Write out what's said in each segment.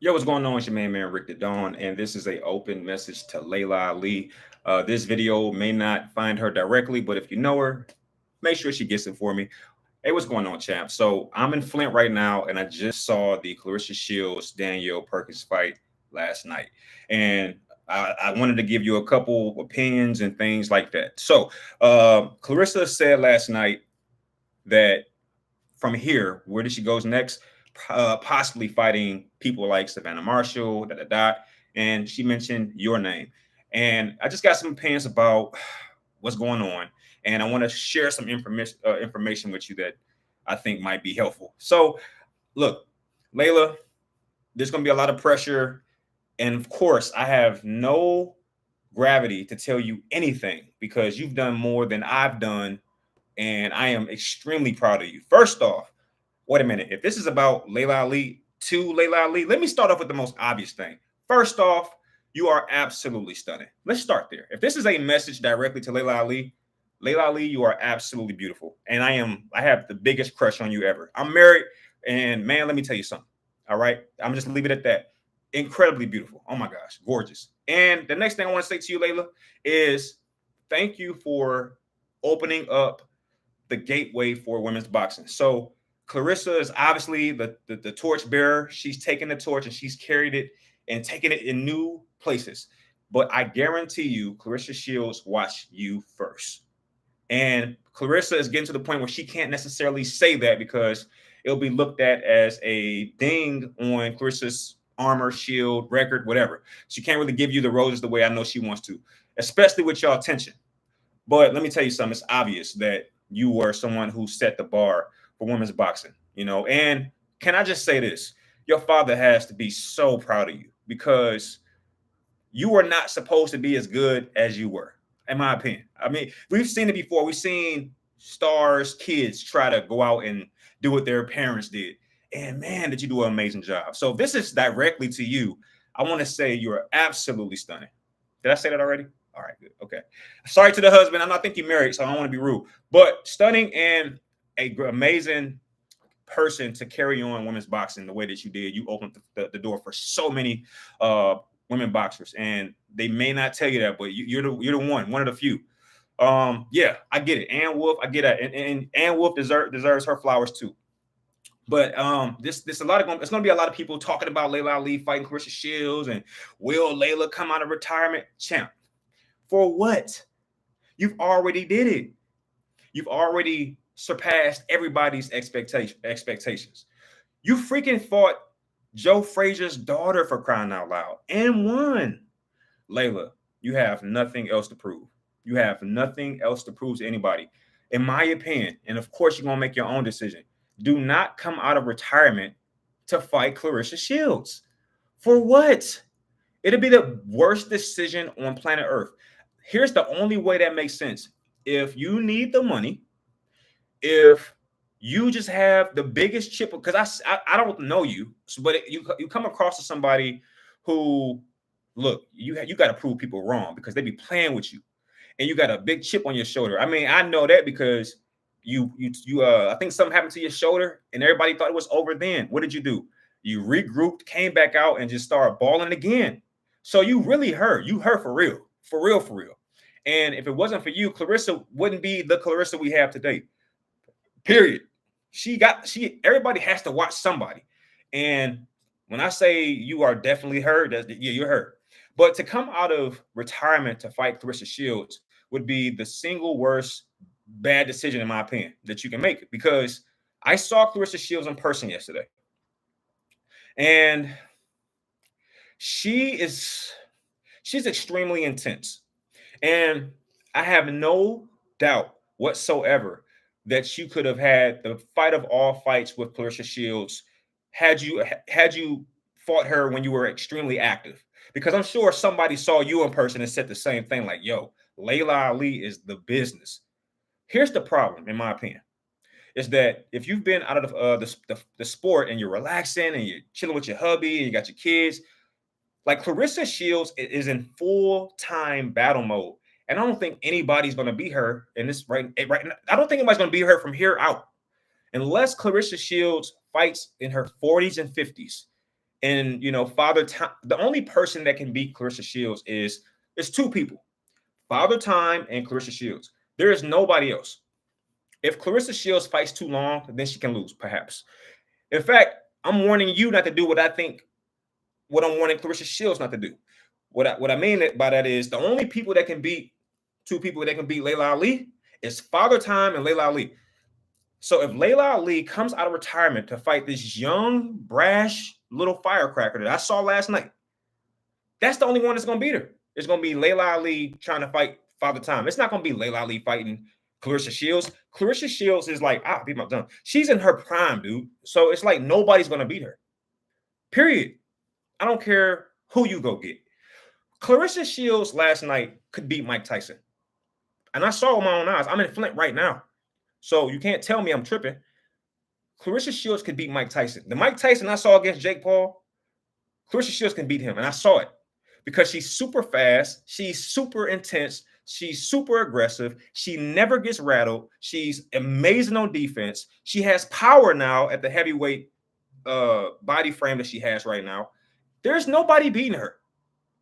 Yo, what's going on? It's your man Rick the Dawn, and this is a open message to Layla Ali. This video may not find her directly, but if you know her, make sure she gets it for me. Hey, what's going on, champ? So I'm in Flint right now, and I just saw the Clarissa Shields Danielle Perkins fight last night, and I wanted to give you a couple opinions and things like that. So Clarissa said last night that from here, where does she goes next? Possibly fighting people like Savannah Marshall, da da da. And she mentioned your name. And I just got some opinions about what's going on, and I want to share some information with you that I think might be helpful. So, look, Layla, there's going to be a lot of pressure, and of course, I have no gravity to tell you anything because you've done more than I've done, and I am extremely proud of you. First off, wait a minute. If this is about Layla Ali to Layla Ali, let me start off with the most obvious thing. First off, you are absolutely stunning. Let's start there. If this is a message directly to Layla Ali, you are absolutely beautiful. And I have the biggest crush on you ever. I'm married, and man, let me tell you something. All right. I'm just leave it at that. Incredibly beautiful. Oh my gosh, gorgeous. And the next thing I want to say to you, Layla, is thank you for opening up the gateway for women's boxing. So Clarissa is obviously the torch bearer. She's taken the torch and she's carried it and taken it in new places. But I guarantee you, Clarissa Shields watched you first. And Clarissa is getting to the point where she can't necessarily say that because it'll be looked at as a ding on Clarissa's armor, shield, record, whatever. She can't really give you the roses the way I know she wants to, especially with y'all tension. But let me tell you something. It's obvious that you were someone who set the bar for women's boxing, And can I just say this? Your father has to be so proud of you because you were not supposed to be as good as you were, in my opinion. I mean, we've seen it before. We've seen stars, kids try to go out and do what their parents did. And man, did you do an amazing job. So if this is directly to you, I want to say you're absolutely stunning. Did I say that already? All right, good. Okay. Sorry to the husband. I'm not thinking married, so I don't want to be rude. But stunning and amazing person to carry on women's boxing the way that you did. You opened the door for so many women boxers, and they may not tell you that, but you're the one of the few. Yeah, I get it. Ann Wolf, I get that, and Ann Wolf deserves her flowers too. But this a lot of it's going to be a lot of people talking about Layla Ali fighting Clarissa Shields and will Layla come out of retirement? Champ, for what? You've already did it. You've already surpassed everybody's expectations. You freaking fought Joe Frazier's daughter for crying out loud and won. Layla, you have nothing else to prove. You have nothing else to prove to anybody. In my opinion, and of course you're going to make your own decision, do not come out of retirement to fight Clarissa Shields. For what? It'll be the worst decision on planet Earth. Here's the only way that makes sense. If you need the money, if you just have the biggest chip, because I don't know you, but you come across to somebody who, look, you got to prove people wrong because they be playing with you, and you got a big chip on your shoulder. I mean, I know that because I think something happened to your shoulder, and everybody thought it was over. Then what did you do? You regrouped, came back out, and just started balling again. So you really hurt. You hurt for real, for real, for real. And if it wasn't for you, Clarissa wouldn't be the Clarissa we have today. Period. Everybody has to watch somebody. And when I say you are definitely hurt, yeah, you're hurt. But to come out of retirement to fight Clarissa Shields would be the single worst bad decision, in my opinion, that you can make. Because I saw Clarissa Shields in person yesterday. And she's extremely intense. And I have no doubt whatsoever that you could have had the fight of all fights with Clarissa Shields had you fought her when you were extremely active. Because I'm sure somebody saw you in person and said the same thing, like, yo, Layla Ali is the business. Here's the problem, in my opinion, is that if you've been out of the sport and you're relaxing and you're chilling with your hubby and you got your kids, like Clarissa Shields is in full-time battle mode. And I don't think anybody's going to beat her in this right now. I don't think anybody's going to beat her from here out unless Clarissa Shields fights in her 40s and 50s. And Father Time, the only person that can beat Clarissa Shields is two people, Father Time and Clarissa Shields. There is nobody else. If Clarissa Shields fights too long, then she can lose, perhaps. In fact, I'm warning you not to do what I'm warning Clarissa Shields not to do. What I mean by that is the only people that can beat two people that can beat Laila Ali is Father Time and Laila Ali. So if Laila Ali comes out of retirement to fight this young, brash little firecracker that I saw last night, that's the only one that's going to beat her. It's going to be Laila Ali trying to fight Father Time. It's not going to be Laila Ali fighting Clarissa Shields. Clarissa Shields is like, beat my tongue. She's in her prime, dude. So it's like nobody's going to beat her. Period. I don't care who you go get. Clarissa Shields last night could beat Mike Tyson. And I saw it with my own eyes. I'm in Flint right now. So you can't tell me I'm tripping. Clarissa Shields could beat Mike Tyson. The Mike Tyson I saw against Jake Paul, Clarissa Shields can beat him. And I saw it because she's super fast. She's super intense. She's super aggressive. She never gets rattled. She's amazing on defense. She has power now at the heavyweight body frame that she has right now. There's nobody beating her.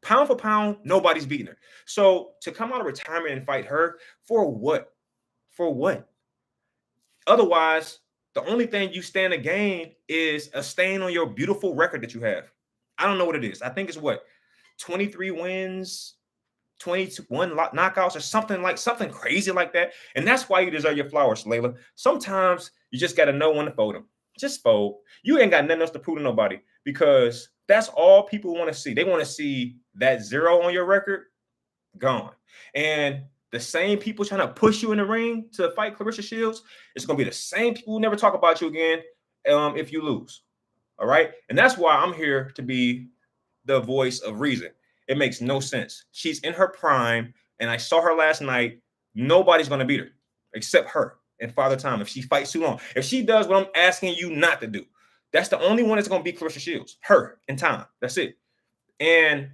Pound for pound, nobody's beating her. So to come out of retirement and fight her, for what? For what? Otherwise, the only thing you stand to gain is a stain on your beautiful record that you have. I don't know what it is. I think it's 23 wins, 21 knockouts, or something crazy like that. And that's why you deserve your flowers, Laila. Sometimes you just got to know when to fold them. Just fold. You ain't got nothing else to prove to nobody because that's all people want to see. They want to see that 0 on your record gone. And the same people trying to push you in the ring to fight Clarissa Shields, it's going to be the same people who never talk about you again if you lose. All right? And that's why I'm here to be the voice of reason. It makes no sense. She's in her prime, and I saw her last night. Nobody's going to beat her except her and Father Time if she fights too long. If she does what I'm asking you not to do, that's the only one that's going to beat Clarissa Shields, her and Time. That's it. And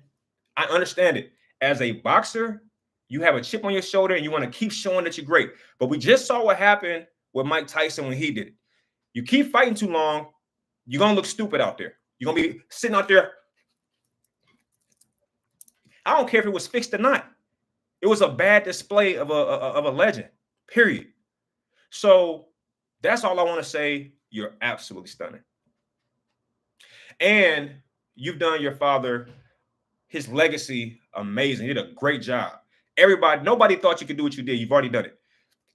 I understand it. As a boxer, you have a chip on your shoulder and you want to keep showing that you're great. But we just saw what happened with Mike Tyson when he did it. You keep fighting too long, you're going to look stupid out there. You're going to be sitting out there. I don't care if it was fixed or not. It was a bad display of a legend, period. So that's all I want to say. You're absolutely stunning. And you've done your father, his legacy, amazing. You did a great job. Nobody thought you could do what you did. You've already done it.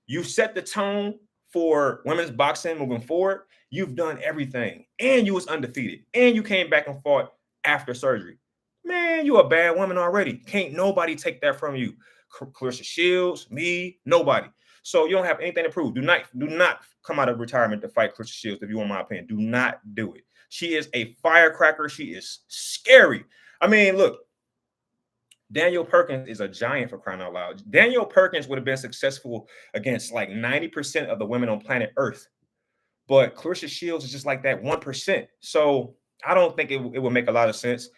You set the tone for women's boxing moving forward. You've done everything. And you was undefeated. And you came back and fought after surgery. Man, you a bad woman already. Can't nobody take that from you. Clarissa Shields, me, nobody. So you don't have anything to prove. Do not come out of retirement to fight Clarissa Shields, if you want my opinion. Do not do it. She is a firecracker. She is scary. I mean, look, Daniel Perkins is a giant, for crying out loud. Daniel Perkins would have been successful against like 90% of the women on planet Earth. But Clarissa Shields is just like that 1%. So I don't think it would make a lot of sense.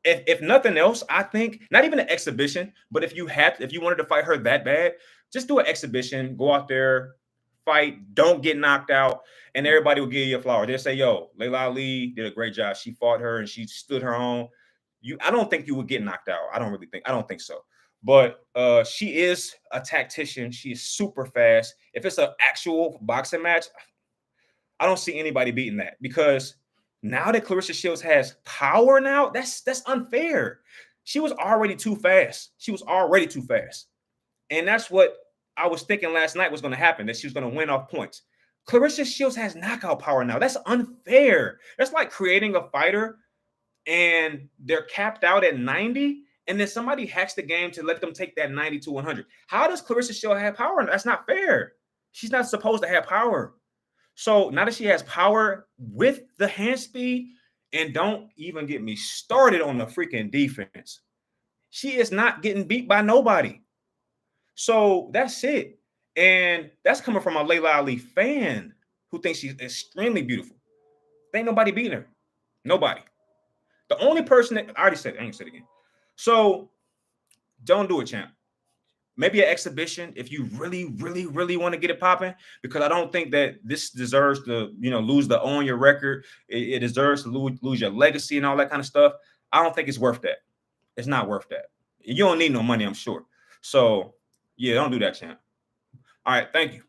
If nothing else, I think not even an exhibition, but if you wanted to fight her that bad, just do an exhibition, go out there, fight, don't get knocked out, and everybody will give you a flower. They'll say, yo, Laila Ali did a great job. She fought her and she stood her own. I don't think you would get knocked out. I don't think so. But she is a tactician. She is super fast. If it's an actual boxing match, I don't see anybody beating that because now that Clarissa Shields has power now, that's unfair. She was already too fast. And that's what I was thinking last night was going to happen, that she was going to win off points. Clarissa Shields has knockout power now. That's unfair. That's like creating a fighter and they're capped out at 90, and then somebody hacks the game to let them take that 90 to 100. How does Clarissa Shields have power? That's not fair. She's not supposed to have power. So now that she has power with the hand speed, and don't even get me started on the freaking defense, she is not getting beat by nobody. So that's it. And that's coming from a Laila Ali fan who thinks she's extremely beautiful. Ain't nobody beating her. Nobody. The only person that I already said it, I ain't said it again. So don't do it, champ. maybe an exhibition if you really, really, really want to get it popping. Because I don't think that this deserves to, lose the own your record. It deserves to lose your legacy and all that kind of stuff. I don't think it's worth that. It's not worth that. You don't need no money, I'm sure. So yeah, don't do that, champ. All right, thank you.